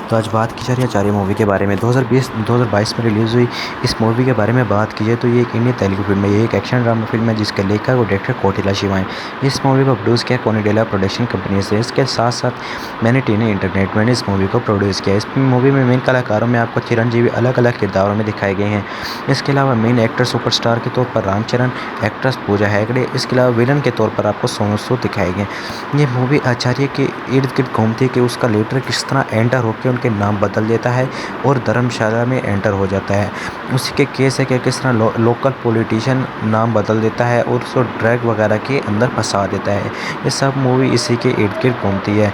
तो आज बात की जा रही है आचार्य मूवी के बारे में। 2022 में रिलीज़ हुई इस मूवी के बारे में बात की जाए तो ये एक इंडियन तेलुगु फिल्म है। ये एक एक्शन ड्रामा फिल्म है जिसके लेखक और डायरेक्टर कोटिला शिवा हैं। इस मूवी को प्रोड्यूस किया कोनिडेला प्रोडक्शन कंपनी से। इसके साथ साथ मैनेटीने इंटरनेटमेंट ने इस मूवी को प्रोड्यूस किया। इस मूवी में मेन कलाकारों में आपको चिरंजीवी अलग अलग किरदारों में दिखाए गए हैं। इसके अलावा मेन एक्टर सुपरस्टार के तौर पर रामचरण, एक्ट्रेस पूजा हेगड़े, इसके अलावा विलन के तौर पर आपको सोनू सूद दिखाए गए। ये मूवी आचार्य के इर्द गिर्द घूमती है कि उसका लीडर किस तरह एंटर होकर उनके नाम बदल देता है और धर्मशाला में एंटर हो जाता है। उसी के केस है कि किस तरह लोकल पॉलिटिशियन नाम बदल देता है और उसको ड्रग वगैरह के अंदर फंसा देता है। ये सब मूवी इसी के इर्द गिर्द घूमती है।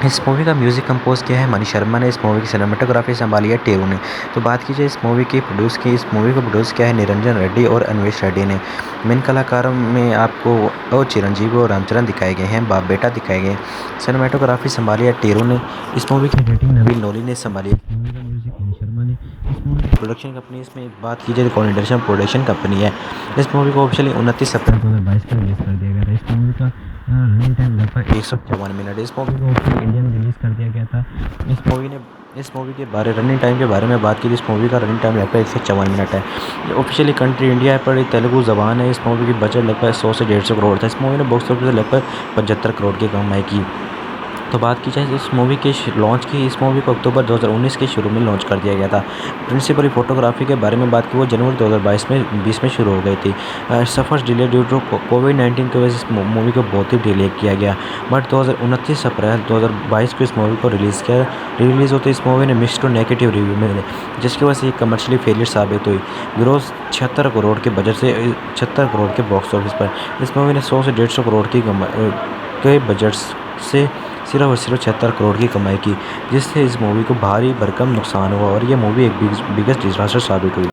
इस मूवी का म्यूज़िक कंपोज किया है मनी शर्मा ने। इस मूवी की सिनेमेटोग्राफी संभाली है टेरू ने। तो बात की जाए इस मूवी को प्रोड्यूस किया है निरंजन रेड्डी और अन्वेश रेड्डी ने। मेन कलाकारों में आपको चिरंजीवी और रामचरण दिखाए गए हैं, बाप बेटा दिखाए गए हैं। सिनेमेटोग्राफी संभाली है टेरू ने। इस मूवी की एडिटिंग नवीन नोली ने संभाली है। इस मूवी का म्यूजिक मनी शर्मा ने। इस मूवी की प्रोडक्शन कंपनी, इसमें बात की जाए तो कोनिडेशन प्रोडक्शन कंपनी है। इस मूवी को ऑफिशियली 29 अप्रैल 2022 को रिलीज़ कर दिया गया था। इस मूवी का रनिंग टाइम लगभग 154 मिनट। इस मूवी को ऑफिशियली इंडिया में रिलीज़ कर दिया गया था। इस मूवी के बारे रनिंग टाइम के बारे में बात की तो इस मूवी का रनिंग टाइम लगभग 154 मिनट है। ये ऑफिशियली कंट्री इंडिया है पर तेलुगु ज़बान है। इस मूवी की बजट लगभग 100 से 150 करोड़ था। इस मूवी ने बॉक्स ऑफिस से लगभग 75 करोड़ की कमाई की। तो बात की जाए इस मूवी के लॉन्च की, इस मूवी को अक्टूबर 2019 के शुरू में लॉन्च कर दिया गया था। प्रिंसिपली फोटोग्राफी के बारे में बात की वो जनवरी 2022 में शुरू हो गई थी। सफ़र डिले ड्यू टू कोविड-19 की वजह से इस मूवी को बहुत ही डिले किया गया। बट 29 अप्रैल 2022 को इस मूवी को रिलीज़ होते इस मूवी ने मिक्स्ड टू नेगेटिव रिव्यू मिले, जिसकी वजह से ये कमर्शियली फेलियर साबित हुई। ग्रोस 76 करोड़ के बजट से 76 करोड़ के बॉक्स ऑफिस पर इस मूवी ने 100 से 150 करोड़ के बजट से सिर्फ और सिर्फ 76 करोड़ की कमाई की, जिससे इस मूवी को भारी भरकम नुकसान हुआ और ये मूवी एक बिगेस्ट डिजास्टर साबित हुई।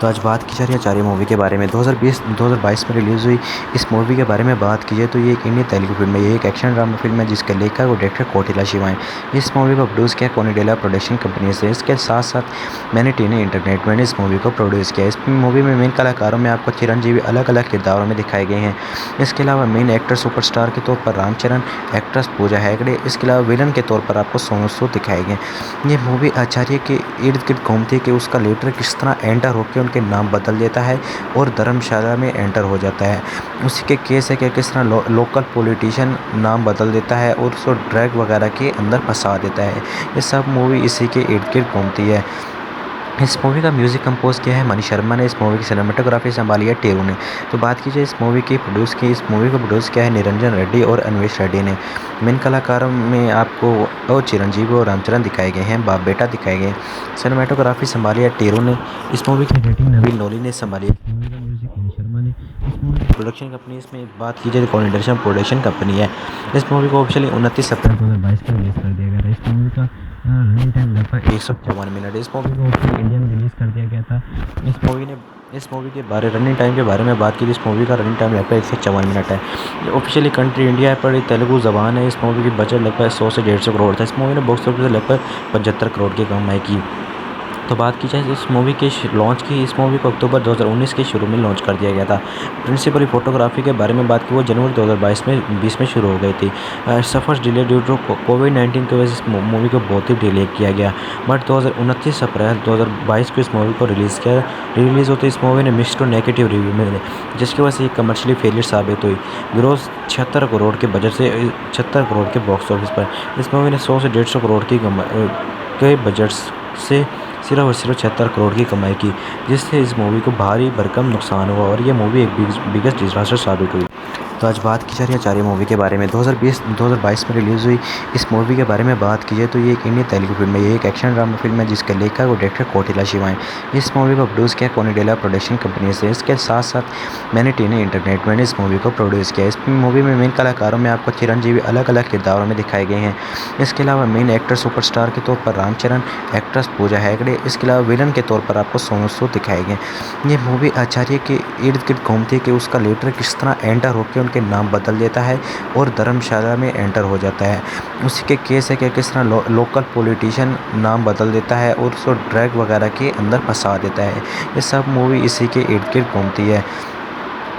तो आज बात की जा रही है आचार्य मूवी के बारे में। 2022 में रिलीज़ हुई इस मूवी के बारे में बात की जाए तो ये एक इंडियन तेलुगु फिल्म है। ये एक एक्शन ड्रामा फिल्म है जिसके लेखक और डायरेक्टर कोटिला शिवा हैं। इस मूवी को प्रोड्यूस किया कोनिडेला प्रोडक्शन कंपनी से। इसके साथ साथ मैनेटीने इंटरनेटमेंट ने इस मूवी को प्रोड्यूस किया। इस मूवी में मेन कलाकारों में आपको चिरंजीवी अलग अलग किरदारों में दिखाए गए हैं। इसके अलावा मेन एक्टर सुपरस्टार के तौर पर रामचरण, एक्ट्रेस पूजा हेगड़े, इसके अलावा विलन के तौर पर आपको सोनू सूद दिखाए गए। ये मूवी आचार्य के इर्द गिर्द घूमती है कि उसका लीडर किस तरह एंटर होकर उनके नाम बदल देता है और धर्मशाला में एंटर हो जाता है। उसी के केस है कि किस तरह लोकल पॉलिटिशियन नाम बदल देता है और उसको ड्रग वगैरह के अंदर फंसा देता है। ये सब मूवी इसी के इर्द गिर्द घूमती है। इस मूवी का म्यूज़िक कंपोज किया है मनी शर्मा ने। इस मूवी की सिनेमेटोग्राफी संभाली है टेरू ने। तो बात की जाए इस मूवी को प्रोड्यूस किया है निरंजन रेड्डी और अन्वेश रेड्डी ने। मेन कलाकारों में आपको चिरंजीवी और रामचरण दिखाए गए हैं, बाप बेटा दिखाए गए। सिनेमेटोग्राफी संभाली है टेरू ने। इस मूवी की एडिटिंग नवीन नोली ने संभाली है। इस मूवी का म्यूजिक मनी शर्मा ने। इस मूवी की प्रोडक्शन कंपनी, इसमें बात की जाए तो कोनिडेशन प्रोडक्शन कंपनी है। इस मूवी को ऑफिशियली 29 अप्रैल 2022 को रिलीज़ कर दिया गया था। इस मूवी का रनिंग टाइम लगभग 154 मिनट। इस मूवी को ऑफिशियली इंडिया में रिलीज़ कर दिया गया था। इस मूवी के बारे रनिंग टाइम के बारे में बात की तो इस मूवी का रनिंग टाइम लगभग 154 मिनट है। ये ऑफिशियली कंट्री इंडिया है पर तेलुगु ज़बान है। इस मूवी की बजट लगभग 100 से 150 करोड़ था। इस मूवी ने बॉक्स ऑफिस से लगभग 75 करोड़ की कमाई की। तो बात की जाए इस मूवी के लॉन्च की, इस मूवी को अक्टूबर 2019 के शुरू में लॉन्च कर दिया गया था। प्रिंसिपली फोटोग्राफी के बारे में बात की वो जनवरी 2022 में शुरू हो गई थी। सफ़र डिले ड्यू टू कोविड-19 की वजह से इस मूवी को बहुत ही डिले किया गया। बट 29 अप्रैल 2022 को इस मूवी को रिलीज़ होते इस मूवी ने मिक्स्ड टू नेगेटिव रिव्यू मिले, जिसकी वजह से ये कमर्शियली फेलियर साबित हुई। ग्रोस 76 करोड़ के बजट से 76 करोड़ के बॉक्स ऑफिस पर इस मूवी ने 100 से 150 करोड़ के बजट से सिर्फ और सिर्फ 76 करोड़ की कमाई की, जिससे इस मूवी को भारी भरकम नुकसान हुआ और ये मूवी एक बिगेस्ट डिजास्टर साबित हुई। तो आज बात की जा रही है आचार्य मूवी के बारे में। 2022 में रिलीज़ हुई इस मूवी के बारे में बात की जाए तो ये एक इंडियन तेलुगु फिल्म है। ये एक एक्शन ड्रामा फिल्म है जिसके लेखक और डायरेक्टर कोटिला शिवा हैं। इस मूवी को प्रोड्यूस किया कोनिडेला प्रोडक्शन कंपनी से। इसके साथ साथ मैनेटीने इंटरनेटमेंट ने इस मूवी को प्रोड्यूस किया। इस मूवी में मेन कलाकारों में आपको चिरंजीवी अलग अलग किरदारों में दिखाए गए हैं। इसके अलावा मेन एक्टर सुपरस्टार के तौर पर रामचरण, एक्ट्रेस पूजा हेगड़े, इसके अलावा विलन के तौर पर आपको सोनू सूद दिखाए गए। ये मूवी आचार्य के इर्द गिर्द घूमती है कि उसका लीडर किस तरह एंटर होकर उनके नाम बदल देता है और धर्मशाला में एंटर हो जाता है। उसी के केस है कि किस तरह लोकल पॉलिटिशियन नाम बदल देता है और उसको ड्रग वगैरह के अंदर फंसा देता है। ये सब मूवी इसी के इर्द गिर्द घूमती है।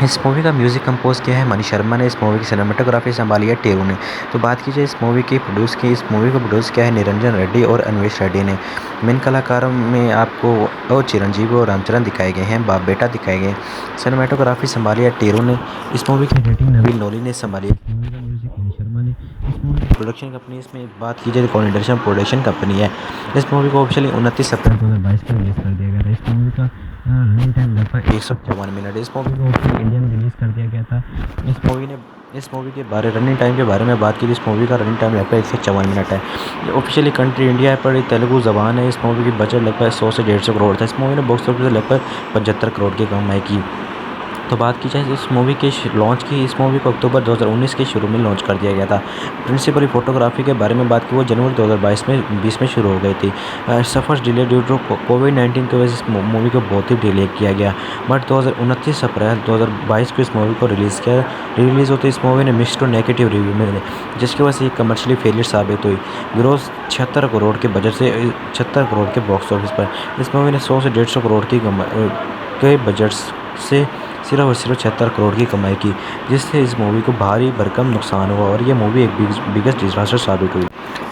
इस मूवी का म्यूज़िक कंपोज़ किया है मनी शर्मा ने। इस मूवी की सिनेमेटोग्राफी संभाली है टेरू ने। तो बात की जाए इस मूवी की प्रोड्यूस की, इस मूवी को प्रोड्यूस किया है निरंजन रेड्डी और अन्वेश रेड्डी ने। मेन कलाकारों में आपको चिरंजीवी और रामचरण दिखाए गए हैं, बाप बेटा दिखाए गए हैं। सिनेमेटोग्राफी संभाली है टेरू ने। इस मूवी की एडिटिंग नवीन नोली ने संभाली है। इस मूवी का म्यूज़िक मनी शर्मा ने। इस मूवी की प्रोडक्शन कंपनी, इसमें बात की जाए तो कॉनिडर्शन प्रोडक्शन कंपनी है। इस मूवी को ऑफिशियली 29 अप्रैल 2022 को रिलीज़ कर दिया गया था। इस मूवी का रनिंग टाइम लगभग 154 मिनट। इस मूवी को ऑफिशियली इंडिया में रिलीज़ कर दिया गया था। इस मूवी के बारे रनिंग टाइम के बारे में बात की, इस मूवी का रनिंग टाइम लगभग 154 मिनट है। ये ऑफिशियली कंट्री इंडिया है, पर ये तेलुगु ज़बान है। इस मूवी की बजट लगभग 100 से 150 करोड़ था। इस मूवी ने बॉक्स ऑफिस से लगभग 75 करोड़ की कमाई की। तो बात की जाए इस मूवी के लॉन्च की, इस मूवी को अक्टूबर 2019 के शुरू में लॉन्च कर दिया गया था। प्रिंसिपली फोटोग्राफी के बारे में बात की, वो जनवरी 2020 में शुरू हो गई थी। सफ़र डिले ड्यू टू कोविड-19 की वजह से इस मूवी को बहुत ही डिले किया गया, बट 29 अप्रैल 2022 को इस मूवी को रिलीज़ होते इस मूवी ने मिक्स्ड टू नेगेटिव रिव्यू मिले, जिसकी वजह से ये कमर्शियली फेलियर साबित हुई। ग्रोस 76 करोड़ के बजट से 76 करोड़ के बॉक्स ऑफिस पर इस मूवी ने 100 से 150 करोड़ के बजट से सिर्फ और सिर्फ 76 करोड़ की कमाई की, जिससे इस मूवी को भारी भरकम नुकसान हुआ और ये मूवी एक बिगेस्ट डिजास्टर साबित हुई।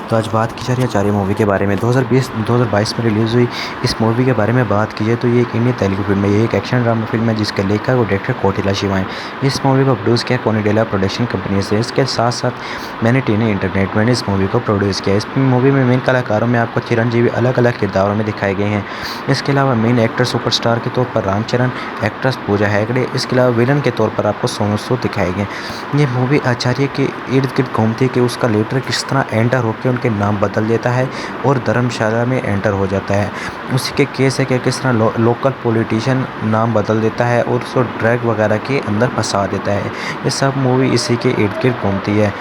तो आज बात की जा रही है चारे मूवी के बारे में। 2022 में रिलीज़ हुई इस मूवी के बारे में बात की जाए तो ये एक इंडियन तेलुगु फिल्म है। ये एक एक्शन ड्रामा फिल्म है जिसके लेखक और डायरेक्टर कोटिला शिवा हैं। इस मूवी को प्रोड्यूस किया कोनिडेला प्रोडक्शन कंपनी से। इसके साथ साथ मैनेटीने इंटरनेटमेंट ने इस मूवी को प्रोड्यूस किया। इस मूवी में मेन कलाकारों में आपको चिरंजीवी अलग अलग किरदारों में दिखाए गए हैं। इसके अलावा मेन एक्टर सुपरस्टार के तौर पर रामचरण, एक्ट्रेस पूजा हेगड़े, इसके अलावा विलन के तौर पर आपको सोनू सूद दिखाए गए। ये मूवी आचार्य के इर्द गिर्द घूमती है कि उसका लीडर किस तरह एंटर होकर उनके नाम बदल देता है और धर्मशाला में एंटर हो जाता है। उसी के केस है कि किस तरह लोकल पॉलिटिशियन नाम बदल देता है और उसको ड्रग वगैरह के अंदर फंसा देता है। ये सब मूवी इसी के इर्द गिर्द घूमती है।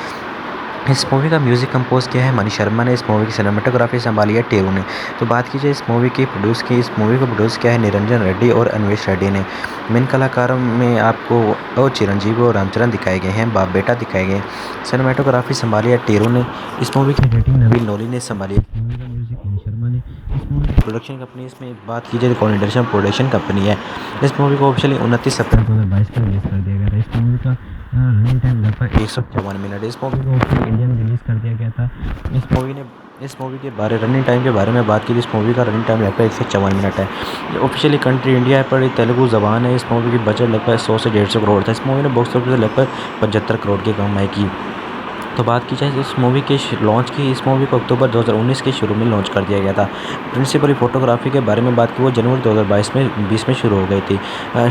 इस मूवी का म्यूज़िक कंपोज़ किया है मनी शर्मा ने। इस मूवी की सिनेमेटोग्राफी संभाली है टेरू ने। तो बात की जाए इस मूवी की प्रोड्यूस की, इस मूवी को प्रोड्यूस किया है निरंजन रेड्डी और अन्वेश रेड्डी ने। मेन कलाकारों में आपको चिरंजीवी और रामचरण दिखाए गए हैं, बाप बेटा दिखाए गए हैं। सिनेमेटोग्राफी संभाली है टेरू ने। इस मूवी की एडिटिंग नवीन नोली ने संभाली है। इस मूवी का म्यूज़िक मनी शर्मा ने। इस मूवी की प्रोडक्शन कंपनी, इसमें बात की जाए तो कॉनिडर्शन प्रोडक्शन कंपनी है। इस मूवी को ऑफिशियली 29 अप्रैल 2022 को रिलीज़ कर दिया गया था। इस मूवी का रनिंग टाइम लगभग 154 मिनट। इस मूवी को ऑफिशियली इंडिया में रिलीज़ कर दिया गया था। इस मूवी के बारे रनिंग टाइम के बारे में बात की, इस मूवी का रनिंग टाइम लगभग 154 मिनट है। ये ऑफिशियली कंट्री इंडिया है, पर ये तेलुगु ज़बान है। इस मूवी की बजट लगभग 100 से 150 करोड़ था। इस मूवी ने बॉक्स ऑफिस से लगभग 75 करोड़ की कमाई की। तो बात की जाए इस मूवी के लॉन्च की, इस मूवी को अक्टूबर 2019 के शुरू में लॉन्च कर दिया गया था। प्रिंसिपली फोटोग्राफी के बारे में बात की, वो जनवरी 2022 में शुरू हो गई थी।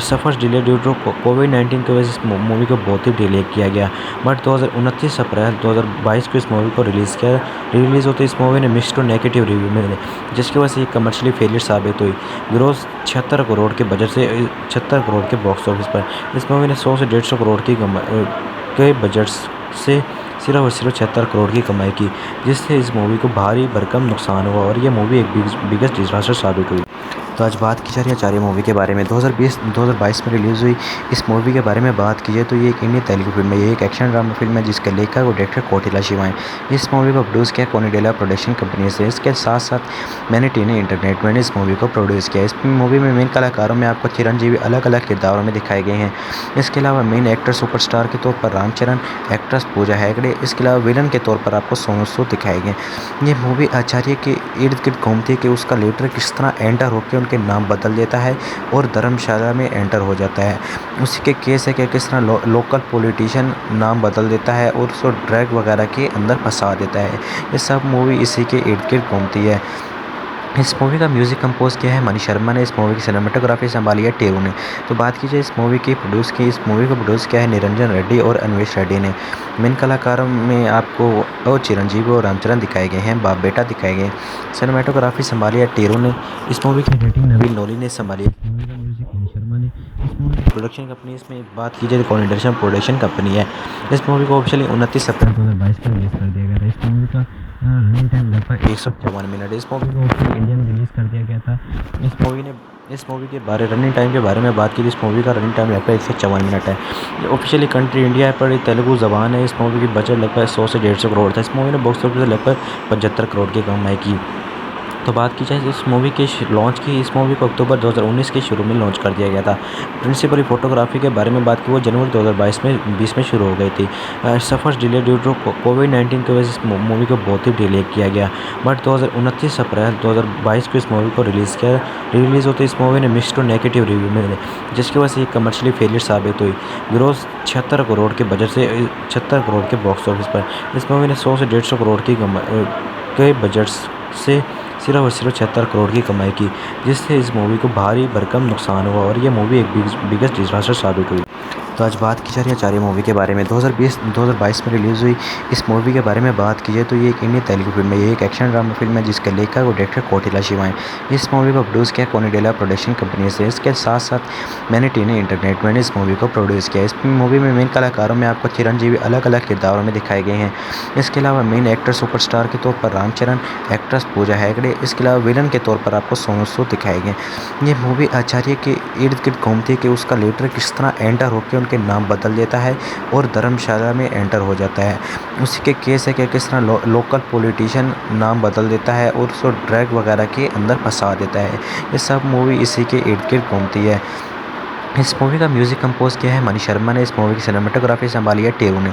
सफ़र डिले ड्यू टू कोविड-19 की वजह से इस मूवी को बहुत ही डिले किया गया, बट 29 अप्रैल 2022 को इस मूवी को रिलीज़ होते इस मूवी ने मिक्स्ड टू नेगेटिव रिव्यू मिले, जिसकी वजह से ये कमर्शियली फेलियर साबित हुई। ग्रोस 76 करोड़ के बजट से 76 करोड़ के बॉक्स ऑफिस पर इस मूवी ने 100 से 150 करोड़ के बजट से सिर्फ और सिर्फ 76 करोड़ की कमाई की, जिससे इस मूवी को भारी भरकम नुकसान हुआ और ये मूवी एक बिगेस्ट डिजास्टर साबित हुई। तो आज बात की जा रही है चारे मूवी के बारे में। 2022 में रिलीज़ हुई इस मूवी के बारे में बात की जाए तो ये एक इंडियन तेलुगु फिल्म है। ये एक एक्शन ड्रामा फिल्म है जिसके लेखक और डायरेक्टर कोटिला शिवा हैं। इस मूवी को प्रोड्यूस किया कोनिडेला प्रोडक्शन कंपनी से। इसके साथ साथ मैनेटीने इंटरनेटमेंट ने इस मूवी को प्रोड्यूस किया। इस मूवी में मेन कलाकारों में आपको चिरंजीवी अलग अलग किरदारों में दिखाए गए हैं। इसके अलावा मेन एक्टर सुपरस्टार के तौर पर रामचरण, एक्ट्रेस पूजा हेगड़े, इसके अलावा विलन के तौर पर आपको सोनू सूद दिखाए गए। ये मूवी आचार्य के इर्द गिर्द घूमती है कि उसका लीडर किस तरह एंटर होकर उनके नाम बदल देता है और धर्मशाला में एंटर हो जाता है। उसी के केस है कि किस तरह लोकल पॉलिटिशियन नाम बदल देता है और उसको ड्रग वगैरह के अंदर फंसा देता है। ये सब मूवी इसी के इर्द गिर्द घूमती है। इस मूवी का म्यूज़िक कंपोज़ किया है मनी शर्मा ने। इस मूवी की सिनेमेटोग्राफी संभाली है टेरू ने। तो बात की जाए इस मूवी की प्रोड्यूस की, इस मूवी को प्रोड्यूस किया है निरंजन रेड्डी और अन्वेश रेड्डी ने। मेन कलाकारों में आपको चिरंजीवी और रामचरण दिखाए गए हैं, बाप बेटा दिखाए गए हैं। सिनेमेटोग्राफी संभाली है टेरू ने। इस मूवी की एडिटिंग नवीन नोली ने संभाली है। इस मूवी का म्यूज़िक मनी शर्मा ने। इस मूवी की प्रोडक्शन कंपनी, इसमें बात की जाए तो कॉनिडर्शन प्रोडक्शन कंपनी है। इस मूवी को ऑफिशियली 29 अप्रैल 2022 को रिलीज़ कर दिया गया था। इस मूवी का रनिंग टाइम लगभग 154 मिनट। इस मूवी को ऑफिशियली इंडिया में रिलीज़ कर दिया गया था। इस मूवी के बारे रनिंग टाइम के बारे में बात की, इस मूवी का रनिंग टाइम लगभग 154 मिनट है। ये ऑफिशियली कंट्री इंडिया है, पर ये तेलुगु ज़बान है। इस मूवी की बजट लगभग 100 से 150 करोड़ था। इस मूवी ने बॉक्स ऑफिस से लगभग 75 करोड़ की कमाई की। तो बात की जाए इस मूवी के लॉन्च की, इस मूवी को अक्टूबर 2019 के शुरू में लॉन्च कर दिया गया था। प्रिंसिपली फोटोग्राफी के बारे में बात की, वो जनवरी 2020 में शुरू हो गई थी। सफ़र डिले ड्यू टू कोविड-19 की वजह से इस मूवी को बहुत ही डिले किया गया, बट 29 अप्रैल 2022 को इस मूवी को रिलीज़ होते इस मूवी ने मिक्स्ड टू नेगेटिव रिव्यू मिले, जिसकी वजह से ये कमर्शियली फेलियर साबित हुई। ग्रॉस 76 करोड़ के बजट से 76 करोड़ के बॉक्स ऑफिस पर इस मूवी ने 100 से 150 करोड़ के बजट से सिर्फ और सिर्फ 76 करोड़ की कमाई की, जिससे इस मूवी को भारी भरकम नुकसान हुआ और ये मूवी एक बिगेस्ट डिजास्टर साबित हुई। तो आज बात की जा रही है चारी मूवी के बारे में। 2022 में रिलीज़ हुई इस मूवी के बारे में बात की जाए तो ये एक इंडियन तेलुगु फिल्म है। ये एक एक्शन ड्रामा फिल्म है जिसके लेखक और डायरेक्टर कोटिला शिवा हैं। इस मूवी को प्रोड्यूस किया कोनिडेला प्रोडक्शन कंपनी से। इसके साथ साथ मैनेटीने इंटरनेट ने इस मूवी को प्रोड्यूस किया। इस मूवी में मेन कलाकारों में आपको चिरंजीवी अलग अलग किरदारों में दिखाए गए हैं। इसके अलावा मेन एक्टर सुपरस्टार के तौर पर रामचरण, एक्ट्रेस पूजा हेगड़े, इसके अलावा विलन के तौर पर आपको सोनू सूद दिखाए गए। ये मूवी आचार्य के इर्द गिर्द घूमती है कि उसका लीडर किस तरह एंटर होकर उनके नाम बदल देता है और धर्मशाला में एंटर हो जाता है। उसी के केस है कि किस तरह लोकल पॉलिटिशियन नाम बदल देता है और उसको ड्रग वगैरह के अंदर फंसा देता है। ये सब मूवी इसी के इर्द गिर्द घूमती है। इस मूवी का म्यूज़िक कंपोज किया है मनी शर्मा ने। इस मूवी की सिनेमेटोग्राफी संभाली है टेरू ने।